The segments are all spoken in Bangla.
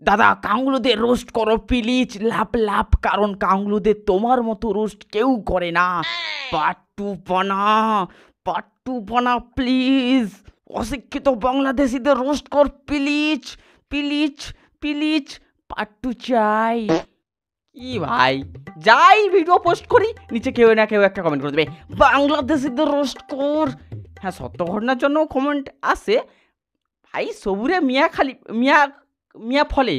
দাদা কাংলুদের রোস্ট করো প্লিজ, লাভ লাভ, কারণ কাংলুদের তোমার মতো রোস্ট কেউ করে না। পাট্টুপনা প্লিজ, অশিক্ষিত বাংলাদেশিদের রোস্ট কর প্লিজ প্লিজ প্লিজ, পাট্টু চাই। কি ভাই, যাই ভিডিও পোস্ট করি নিচে কেউ না কেউ একটা কমেন্ট করে দেবে বাংলাদেশিদের রোস্ট কর। হ্যাঁ, সত্য ঘটনার জন্য কমেন্ট আসে ভাই। সবুরে মিয়া ফলে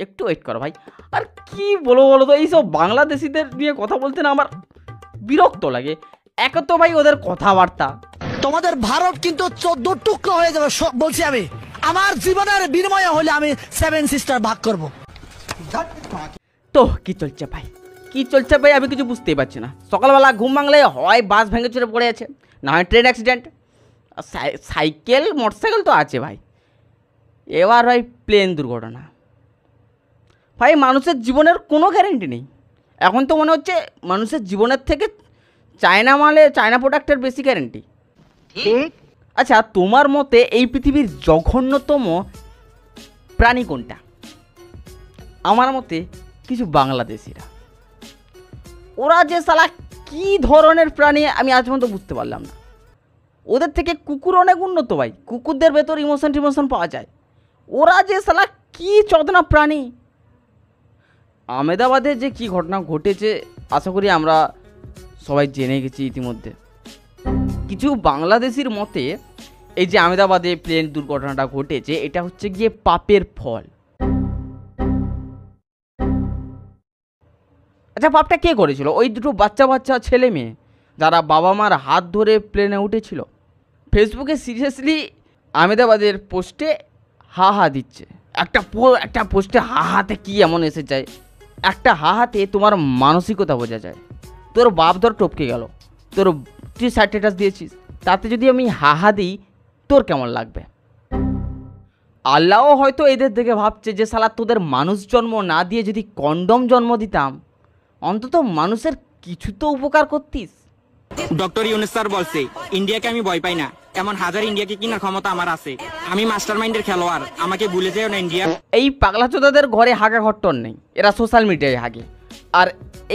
একটু ওয়েট করো ভাই। আর কি বলো তো, এইসব বাংলাদেশিদের নিয়ে কথা বলতে না আমার বিরক্ত লাগে। এক তো ভাই ওদের কথাবার্তা, তোমাদের ভারত কিন্তু 14 টুকরো হয়ে যাবে বলছি আমি। আমার জীবনের বিনিময়ে হলে আমি 7 সিস্টার ভাগ করব। তো কি চলছে ভাই, আমি কিছু বুঝতেই পারছি না। সকালবেলা ঘুম ভাঙলে হয় বাস ভেঙে চুরে পড়ে আছে, না হয় ট্রেন অ্যাক্সিডেন্ট, সাইকেল মোটরসাইকেল তো আছে ভাই, এবার হয় প্লেন দুর্ঘটনা। ভাই মানুষের জীবনের কোনো গ্যারেন্টি নেই। এখন তো মনে হচ্ছে মানুষের জীবনের থেকে চায়না প্রোডাক্টের বেশি গ্যারেন্টি। আচ্ছা, তোমার মতে এই পৃথিবীর জঘন্যতম প্রাণী কোনটা? আমার মতে কিছু বাংলাদেশিরা। ওরা যে শালা কি ধরনের প্রাণী আমি আজ পর্যন্ত বুঝতে পারলাম না। ওদের থেকে কুকুর অনেক উন্নত ভাই, কুকুরদের ভেতর ইমোশন পাওয়া যায়। ওরা যে শালা কি চোদনা প্রাণী। আহমেদাবাদে যে কি ঘটনা ঘটেছে আশা করি আমরা সবাই জেনে গেছি ইতিমধ্যে। কিছু বাংলাদেশির মতে এই যে আহমেদাবাদে প্লেন দুর্ঘটনাটা ঘটেছে এটা হচ্ছে গিয়ে পাপের ফল। আচ্ছা, পাপটা কে করেছিল? ওই দুটো বাচ্চা ছেলে মেয়ে যারা বাবা মার হাত ধরে প্লেনে উঠেছিল। ফেসবুকে সিরিয়াসলি আহমেদাবাদের পোস্টে হা দিচ্ছে। একটা পোস্টে হাতে কি এমন এসে যায়, একটা হাতে তোমার মানসিকতা বোঝা যায়। তোর বাপ ধর টপকে গেল, তুই স্ট্যাটাস দিয়েছিস, তাতে যদি আমি হা দিই তোর কেমন লাগবে? আল্লাহও হয়তো এদের দেখে ভাবছে যে শালা তোদের মানুষ জন্ম না দিয়ে যদি কন্ডম জন্ম দিতাম অন্তত মানুষের কিছু তো উপকার করতিস। ডক্টর ইউনুস স্যার বলছে ইন্ডিয়াকে আমি ভয় পাই না, এমন হাজার ইন্ডিয়াকে কেনার ক্ষমতা আমার আছে। আমি মাস্টার মাইন্ডের খেলোয়াড়, আমাকে ভুলে যেও না ইন্ডিয়া। এই পাগলা চোদাদের ঘরে হাগা ঘট্টন নেই, এরা সোশ্যাল মিডিয়ায় হাগে। আর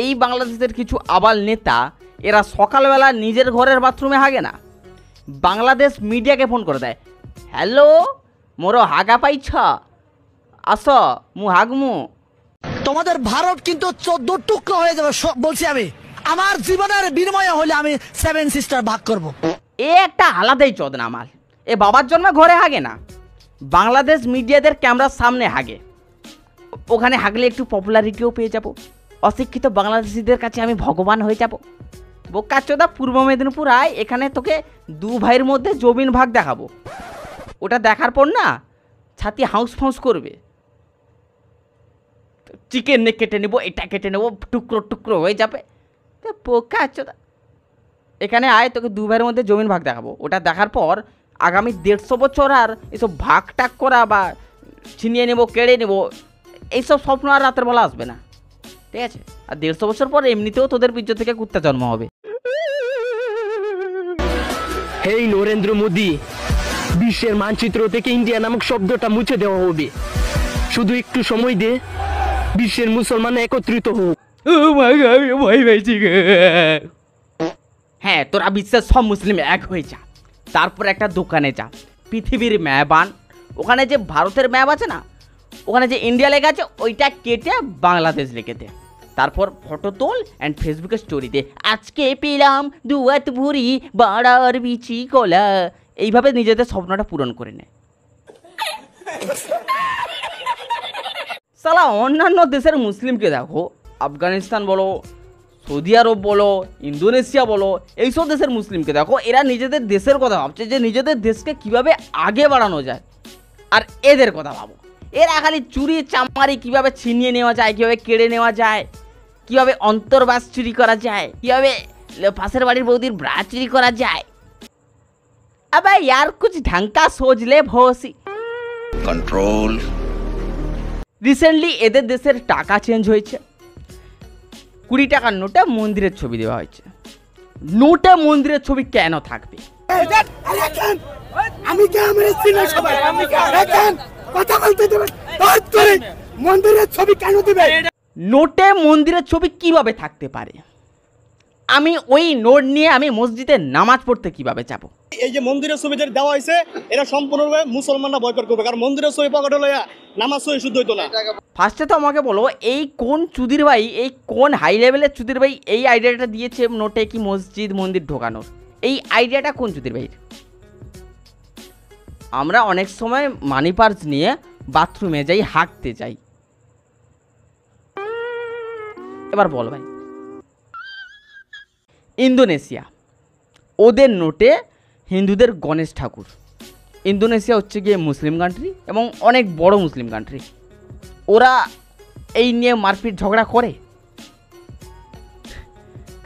এই বাংলাদেশের কিছু আবাল নেতা এরা সকালবেলা নিজের ঘরের বাথরুমে হাগে না, বাংলাদেশ মিডিয়াকে ফোন করে দেয়, হ্যালো মোর হাগা পাইছ, আস মু হাগমু। তোমাদের ভারত কিন্তু 14 টুকরো হয়ে যাবে বলছি আমি। আমার জীবনের বিনিময়ে হলে আমি 7 সিস্টার ভাগ করব। এ একটা আলাদাই চোদনা মাল। এ বাবার জন্মে ঘরে হাগে না, বাংলাদেশ মিডিয়াদের ক্যামেরার সামনে হাগে। ওখানে হাগলে একটু পপুলারিটিও পেয়ে যাব, অশিক্ষিত বাংলাদেশিদের কাছে আমি ভগবান হয়ে যাব। বোকা চোদা, পূর্ব মেদিনীপুর আয়, এখানে তোকে 2 ভাইয়ের মধ্যে জমিন ভাগ দেখাবো। ওটা দেখার পর না ছাতি হাউস ফাউস করবে। চিকেন নেক কেটে নেবো, এটা কেটে নেবো, টুকরো হয়ে যাবে। বোকা চোদা, এখানে আয়, তোকে 2 ভাইয়ের মধ্যে জমিন ভাগ দেখাবো। ওটা দেখার পর আগামী 150 বছর আর এসব ভাগ টাক করা বা ছিনিয়ে নেবো, কেড়ে নেবো, এইসব স্বপ্ন আর রাতের বেলা আসবে না, ঠিক আছে? আর 150 বছর পর এমনিতেও তোদের বীর্য থেকে কুত্তা জন্ম হবে। হেই নরেন্দ্র মোদী, বিশ্বের মানচিত্র থেকে ইন্ডিয়া নামক শব্দটা মুছে দেওয়া হবে। শুধু একটু সময় দে, বিশ্বের মুসলমান একত্রিত হোক। হ্যাঁ, তোরা বিশ্বের সব মুসলিম এক হয়ে যা, তারপর একটা দোকানে যা, পৃথিবীর ম্যাপ আন, ওখানে যে ভারতের ম্যাপ আছে না, ওখানে যে ইন্ডিয়া লেখা আছে ওইটা কেটে বাংলাদেশ লিখে দে, তারপর ফটো তোল অ্যান্ড ফেসবুকে স্টোরি দে, আজকে পেলাম 2 হাত ভরি বাড়ার বিচি কলা। এইভাবে নিজেদের স্বপ্নটা পূরণ করে নেয়। সালা অন্যান্য দেশের মুসলিমকে দেখো, আফগানিস্তান বলো, সৌদি আরব বলো, ইন্দোনেশিয়া বলো, এইসব দেশের মুসলিমকে দেখো, এরা নিজেদের দেশের কথা ভাবছে যে নিজেদের দেশকে কিভাবে আগে বাড়ানো যায়। আর এদের কথা ভাবো, এরা খালি চুরি চামারি কীভাবে ছিনিয়ে নেওয়া যায়, কীভাবে কেড়ে নেওয়া যায়, কীভাবে অন্তর্বাস চুরি করা যায়, কীভাবে পাশের বাড়ির বৌদির ব্রা চুরি করা যায়। আবে यार कुछ ढंग का सोच ले भोसी। कंट्रोल। রিসেন্টলি এদের দেশের টাকা চেঞ্জ হয়েছে, 20 টাকার নোটে মন্দিরের ছবি দেওয়া হয়েছে। নোটে মন্দিরের ছবি কেন থাকবে? কথা বলতে দেবে তোর তোরে মন্দিরের ছবি কেন দিবে? নোটে মন্দিরের ছবি কিভাবে থাকতে পারে? আমি ওই নোট নিয়ে আমি মসজিদে নামাজ পড়তে কিভাবে যাব? এই যে মন্দিরের ছবি যেটা দেওয়া হয়েছে এটা সম্পূর্ণভাবে মুসলমানরা বয়কট করবে, কারণ মন্দিরের ছবি পকেটে লইয়া নামাজ ছবি শুদ্ধ হইতো না। ফার্স্টে তো আমাকে বলো, এই কোন চুদির ভাই, এই কোন হাই লেভেলের চুদির ভাই এই আইডিয়াটা দিয়েছে নোটে কি মসজিদ মন্দির ঢোকানোর? এই আইডিয়াটা কোন চুদির ভাইয়ের? আমরা অনেক সময় মানি পার্স নিয়ে বাথরুমে যাই, হাঁটতে যাই। এবার বল ভাই, ইন্দোনেশিয়া, ওদের নোটে হিন্দুদের গণেশ ঠাকুর। ইন্দোনেশিয়া হচ্ছে গিয়ে মুসলিম কান্ট্রি এবং অনেক বড় মুসলিম কান্ট্রি। ওরা এই নিয়ে মারপিট ঝগড়া করে,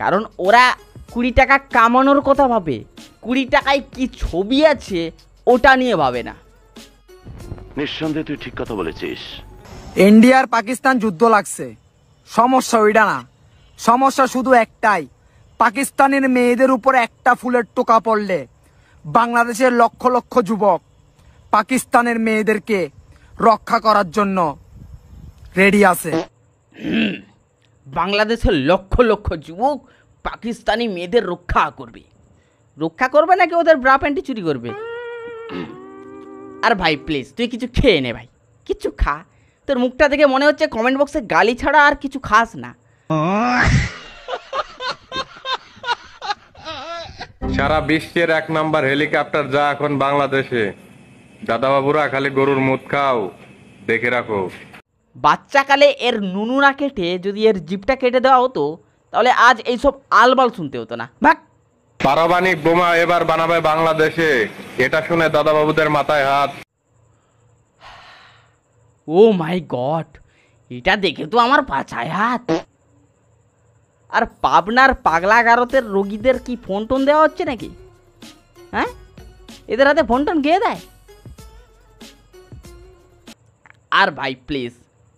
কারণ ওরা 20 টাকা কামানোর কথা ভাবে, 20 টাকায় কি ছবি আছে ওটা নিয়ে ভাবে না। নিঃসন্দেহে তুই ঠিক কথা বলেছিস। ইন্ডিয়া আর পাকিস্তান যুদ্ধ লাগছে, সমস্যা ওইটা না, সমস্যা শুধু একটাই, পাকিস্তানের মেয়েদের উপর একটা ফুলের টোকা পড়লে বাংলাদেশের লক্ষ লক্ষ যুবক পাকিস্তানের মেয়েদেরকে রক্ষা করার জন্য রেডি আছে। বাংলাদেশের লক্ষ লক্ষ যুবক পাকিস্তানি মেয়েদের রক্ষা করবে। রক্ষা করবে নাকি ওদের ব্রা প্যান্টি চুরি করবে? আর ভাই প্লিজ তুই কিছু খেয়ে নে ভাই, কিছু খা। তোর মুখটা দেখে মনে হচ্ছে কমেন্ট বক্সে গালি ছাড়া আর কিছু খাস না। সারা বিশ্বের 1 নাম্বার হেলিকপ্টার যা এখন বাংলাদেশে। দাদাবাবুরা খালি গরুর মুখ খাও, দেখে রাখো। বাচ্চাকালে এর নুনু না কেটে যদি এর জিপটা কেটে দেওয়া হতো তাহলে আজ এইসব আলবাল শুনতে হতো না। ভাগ। পারমাণবিক বোমা এবার বানাবে বাংলাদেশে, এটা শুনে দাদাবাবুদের মাথায় হাত। ও মাই গড, এটা দেখে তো আমার পাছায় হাত। আর পাবনার পাগলা গারতের রোগীদের কি ফোন টোন দেওয়া হচ্ছে নাকি? হ্যাঁ, এদের হাতে ফোন টোন কে দেয়? আর ভাই প্লিজ,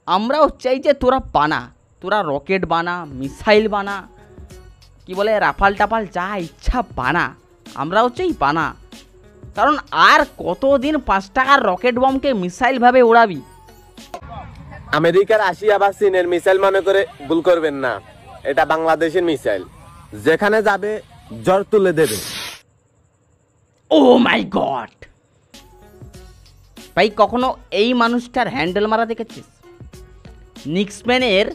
আমরাও চাই যে তোরা বানা, তোরা রকেট বানা, মিসাইল বানা, কি বলে রাফাল টাফাল যা ইচ্ছা বানা, আমরাও চাই বানা। কারণ আর কতদিন 5 টাকার রকেট বমকে মিসাইল ভাবে উড়াবি? আমেরিকার 80 বা চীনের মিসাইল মনে করে ভুল করবেন না, এটা বাংলাদেশের মিসাইল, যেখানে যাবে জ্বর তুলে দেবে। ও মাই গড ভাই, কখনো এই মানুষটার হ্যান্ডেল মারা দেখেছিস? নিক্সম্যানের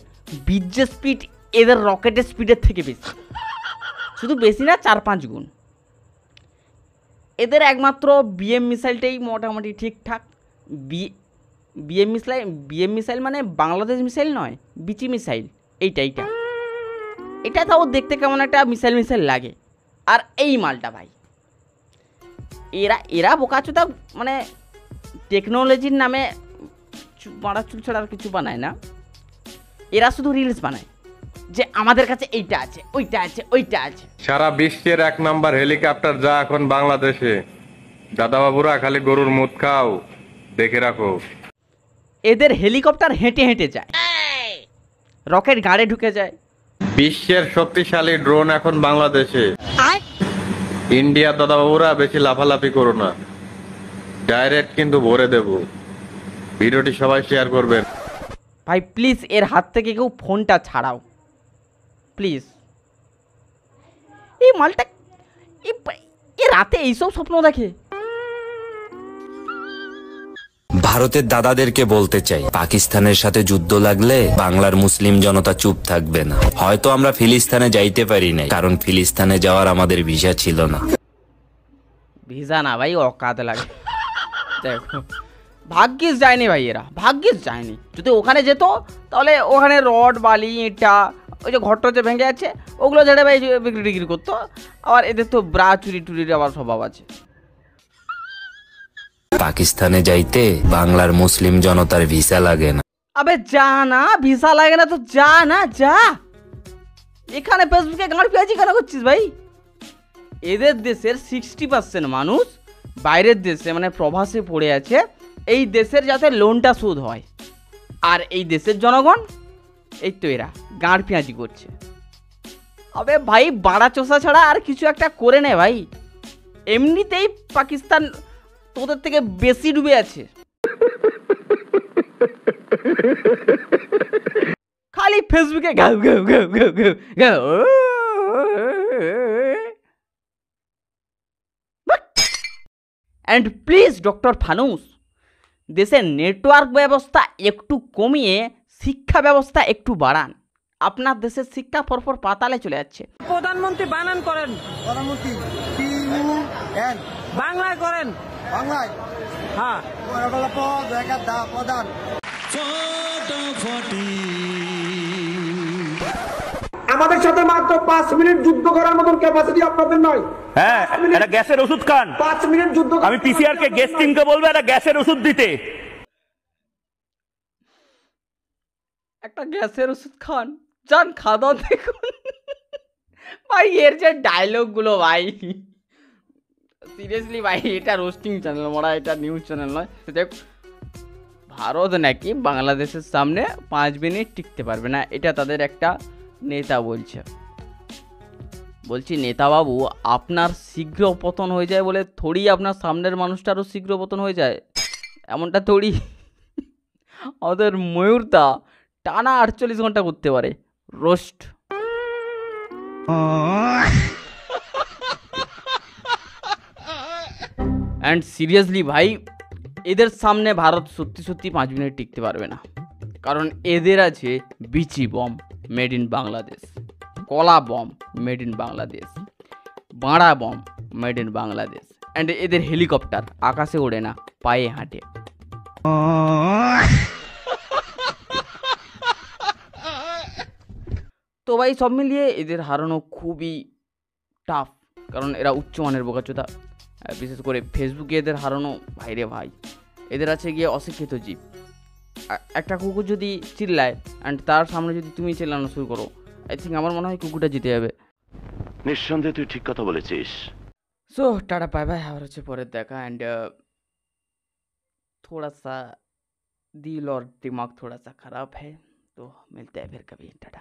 বীর্যের স্পিড এদের রকেটের স্পিডের থেকে বেশি, শুধু বেশি না 4-5 গুণ। এদের একমাত্র বিএম মিসাইলটাই মোটামুটি ঠিকঠাক। বিএম মিসাইল মানে বাংলাদেশ মিসাইল নয়, বিচি মিসাইল, এইটা এটা তাও দেখতে কেমন একটা মিসাইল লাগে। আর এই মালটা ভাই, এরা বোকাচোদা, মানে টেকনোলজির নামে মারা চুল ছাড়া আর কিছু বানায় না। এরা শুধু রিলস বানায় যে আমাদের কাছে এইটা আছে, ওইটা আছে, ওইটা আছে। সারা বিশ্বের 1 নাম্বার হেলিকপ্টার যা এখন বাংলাদেশে। দাদাবাবুরা খালি গরুর মুখ খাও, দেখে রাখো। এদের হেলিকপ্টার হেঁটে হেঁটে যায়, রকেট গাড়ে ঢুকে যায়। বিশ্বের শক্তিশালী ড্রোন এখন বাংলাদেশে। ইন্ডিয়া দাদাবাবুরা বেশি লাফালাফি করো না, ডাইরেক্ট কিন্তু ভরে দেব। ভিডিওটি সবাই শেয়ার করবেন ভাই প্লিজ, এর হাত থেকে কেউ ফোনটা ছাড়াও প্লিজ। এই মালটা এ রাতে এইসব স্বপ্ন দেখে। ভারতের দাদাদেরকে বলতে চাই, পাকিস্তানের সাথে যুদ্ধ লাগলে বাংলার মুসলিম জনতা চুপ থাকবে না। হয়তো আমরা ফিলিস্তিনে যাইতে পারি না, কারণ ফিলিস্তিনে যাওয়ার আমাদের ভিসা ছিল না। ভিসা না ভাই, অকাত লাগে। দেখো, ভাগ্যিস যায়নি ভাই, এরা ভাগ্যিস যায়নি। যদি ওখানে যেত তাহলে ওখানে রড বালি ইটা, ওই যে ঘরটা যে ভেঙে আছে ওগুলো ঝেড়ে ভাই বিক্রি টিক্রি করতো। আবার এদের তো ব্রা চুরি টুরির আবার স্বভাব আছে। পাকিস্তানে যাইতে বাংলার মুসলিম জনতার ভিসা লাগে না। আবে যা না, ভিসা লাগে না তো যা না, যা। এখানে ফেসবুকে গাঁড় পেঁয়াজি কেন করছিস ভাই? এদের দেশের 60% মানুষ বাইরের দেশে মানে প্রবাসে পড়ে আছে, এই দেশের যাতে লোনটা শোধ হয়। আর এই দেশের জনগণ এই তো এরা গাঁড় পেঁয়াজি করছে। আবে ভাই, বাড়া চোষা ছাড়া আর কিছু একটা করে নে ভাই। এমনিতেই পাকিস্তান তোদের থেকে বেশি ডুবে আছে। খালি ফেসবুকে গাও গাও গাও গাও গাও গাও। অ্যান্ড প্লিজ ডক্টর ফানুস, দেশের নেটওয়ার্ক ব্যবস্থা একটু কমিয়ে শিক্ষা ব্যবস্থা একটু বাড়ান। আপনার দেশের শিক্ষা ফরফর পাতালে চলে যাচ্ছে। প্রধানমন্ত্রী বানান করেন, প্রধানমন্ত্রী বাংলায় করেন। বাংলায় হ্যাঁ, প্রধান। আমাদের সাথে মাত্র 5 মিনিট যুদ্ধ করার মতন ক্যাপাসিটি আপনাদের নয়। হ্যাঁ, এটা গ্যাসের ওষুধ খান। 5 মিনিট যুদ্ধ আমি পিসিআর কে গ্যাস টিমকে বলবো এটা গ্যাসের ওষুধ দিতে। একটা গ্যাসের ওষুধ খান, যান খাওয়া দেখুন ভাই। এর যে ডায়লগ গুলো ভাই, সিরিয়াসলি ভাই, এটা রোস্টিং চ্যানেল মরা, এটা নিউজ চ্যানেল নয়। দেখ, ভারত নাকি বাংলাদেশের সামনে 5 মিনিট টিকতে পারবে না, এটা তাদের একটা নেতা বলছে। বলছি নেতা বাবু, আপনার শীঘ্র পতন হয়ে যায় বলে থোড়ি আপনার সামনের মানুষটারও শীঘ্র পতন হয়ে যায়, এমনটা থোড়ি আমাদের ময়ূরদা টানা 48 ঘন্টা করতে পারে রোস্ট। অ্যান্ড সিরিয়াসলি ভাই, এদের সামনে ভারত সত্যি সত্যি 5 মিনিট টিকতে পারবে না, কারণ এদের আছে বিচি বম মেড ইন বাংলাদেশ, কলা বম মেড ইন বাংলাদেশ, বাঁড়া বম মেড ইন বাংলাদেশ। অ্যান্ড এদের হেলিকপ্টার আকাশে ওড়ে না, পায়ে হাঁটে। তো ভাই সব মিলিয়ে এদের হারানো খুবই টাফ, কারণ এরা উচ্চমানের বোকাচোদা। বিশেষ করে ফেসবুকে এদের হারানো ভাইরে ভাই। এদের আছে গিয়ে অশিক্ষিত জীব। একটা কুকুর যদি চিল্লায় অ্যান্ড তার সামনে যদি তুমি চিল্লানো শুরু করো, আই থিঙ্ক আমার মনে হয় কুকুরটা জিতে যাবে। নিঃসন্দেহে তুই ঠিক কথা বলেছিস। सो टाटा बाय बाय, आवर अच्छे पर देखा। एंड थोड़ा सा दिल और दिमाग थोड़ा सा खराब है, तो मिलते हैं फिर कभी। टाटा।